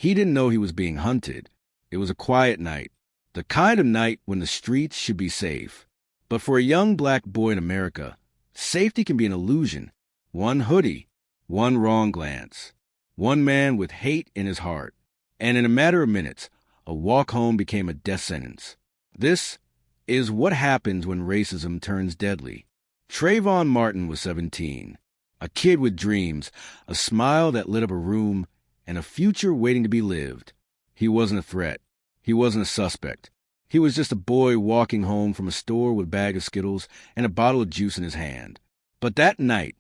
He didn't know he was being hunted. It was a quiet night, the kind of night when the streets should be safe. But for a young black boy in America, safety can be an illusion. One hoodie, one wrong glance, one man with hate in his heart. And in a matter of minutes, a walk home became a death sentence. This is what happens when racism turns deadly. Trayvon Martin was 17, a kid with dreams, a smile that lit up a room, and a future waiting to be lived. He wasn't a threat. He wasn't a suspect. He was just a boy walking home from a store with a bag of Skittles and a bottle of juice in his hand. But that night,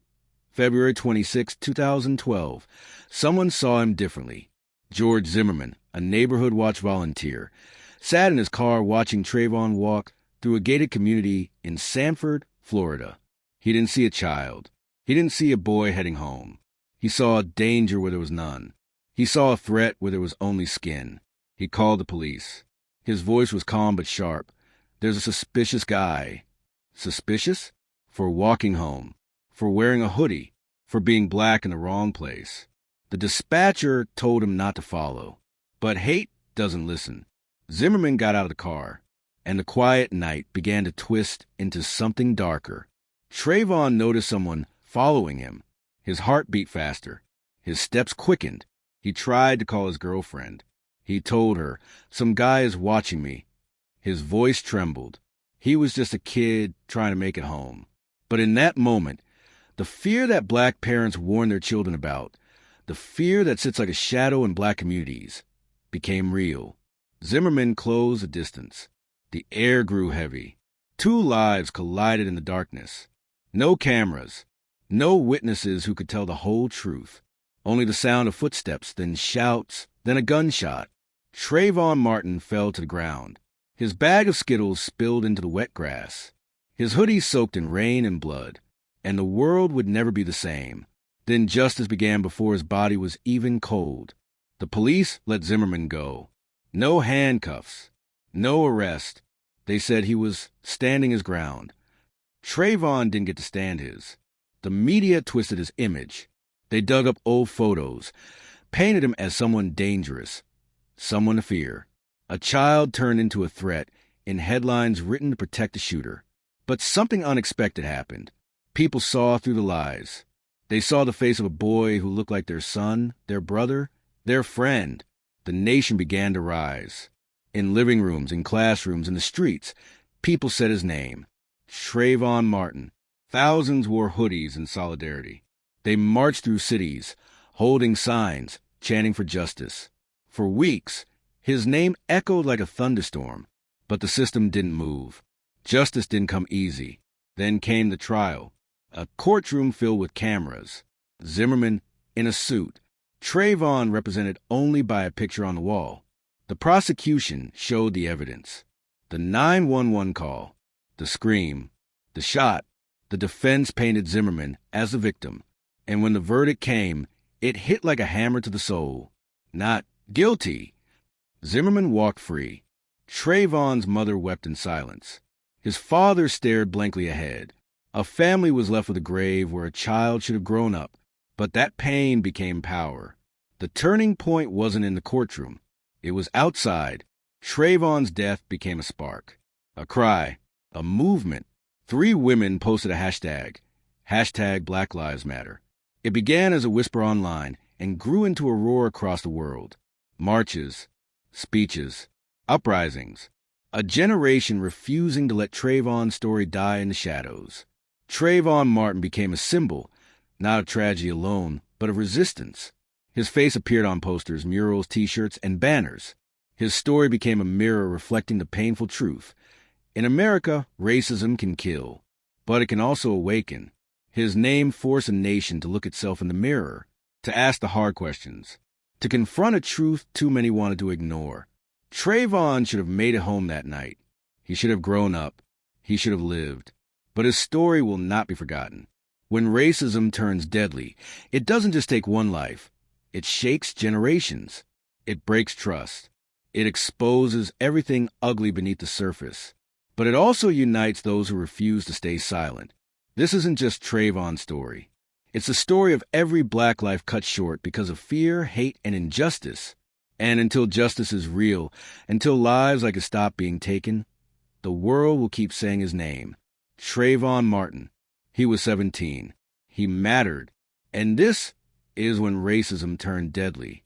February 26, 2012, someone saw him differently. George Zimmerman, a neighborhood watch volunteer, sat in his car watching Trayvon walk through a gated community in Sanford, Florida. He didn't see a child. He didn't see a boy heading home. He saw danger where there was none. He saw a threat where there was only skin. He called the police. His voice was calm but sharp. There's a suspicious guy. Suspicious? For walking home. For wearing a hoodie. For being black in the wrong place. The dispatcher told him not to follow. But hate doesn't listen. Zimmerman got out of the car, and the quiet night began to twist into something darker. Trayvon noticed someone following him. His heart beat faster. His steps quickened. He tried to call his girlfriend. He told her, "Some guy is watching me." His voice trembled. He was just a kid trying to make it home. But in that moment, the fear that black parents warn their children about, the fear that sits like a shadow in black communities, became real. Zimmerman closed the distance. The air grew heavy. Two lives collided in the darkness. No cameras. No witnesses who could tell the whole truth. Only the sound of footsteps, then shouts, then a gunshot. Trayvon Martin fell to the ground. His bag of Skittles spilled into the wet grass. His hoodie soaked in rain and blood. And the world would never be the same. Then justice began before his body was even cold. The police let Zimmerman go. No handcuffs. No arrest. They said he was standing his ground. Trayvon didn't get to stand his. The media twisted his image. They dug up old photos, painted him as someone dangerous, someone to fear. A child turned into a threat in headlines written to protect the shooter. But something unexpected happened. People saw through the lies. They saw the face of a boy who looked like their son, their brother, their friend. The nation began to rise. In living rooms, in classrooms, in the streets, people said his name. Trayvon Martin. Thousands wore hoodies in solidarity. They marched through cities, holding signs, chanting for justice. For weeks, his name echoed like a thunderstorm, but the system didn't move. Justice didn't come easy. Then came the trial. A courtroom filled with cameras. Zimmerman in a suit. Trayvon represented only by a picture on the wall. The prosecution showed the evidence. The 911 call, the scream, the shot. The defense painted Zimmerman as the victim. And when the verdict came, it hit like a hammer to the soul. Not guilty. Zimmerman walked free. Trayvon's mother wept in silence. His father stared blankly ahead. A family was left with a grave where a child should have grown up. But that pain became power. The turning point wasn't in the courtroom. It was outside. Trayvon's death became a spark. A cry. A movement. 3 women posted a hashtag. Hashtag Black Lives Matter. It began as a whisper online and grew into a roar across the world. Marches. Speeches. Uprisings. A generation refusing to let Trayvon's story die in the shadows. Trayvon Martin became a symbol, not of tragedy alone, but of resistance. His face appeared on posters, murals, T-shirts, and banners. His story became a mirror reflecting the painful truth. In America, racism can kill, but it can also awaken. His name forced a nation to look itself in the mirror, to ask the hard questions, to confront a truth too many wanted to ignore. Trayvon should have made it home that night. He should have grown up. He should have lived. But his story will not be forgotten. When racism turns deadly, it doesn't just take one life. It shakes generations. It breaks trust. It exposes everything ugly beneath the surface. But it also unites those who refuse to stay silent. This isn't just Trayvon's story. It's the story of every black life cut short because of fear, hate, and injustice. And until justice is real, until lives like it stop being taken, the world will keep saying his name. Trayvon Martin. He was 17. He mattered. And this is when racism turned deadly.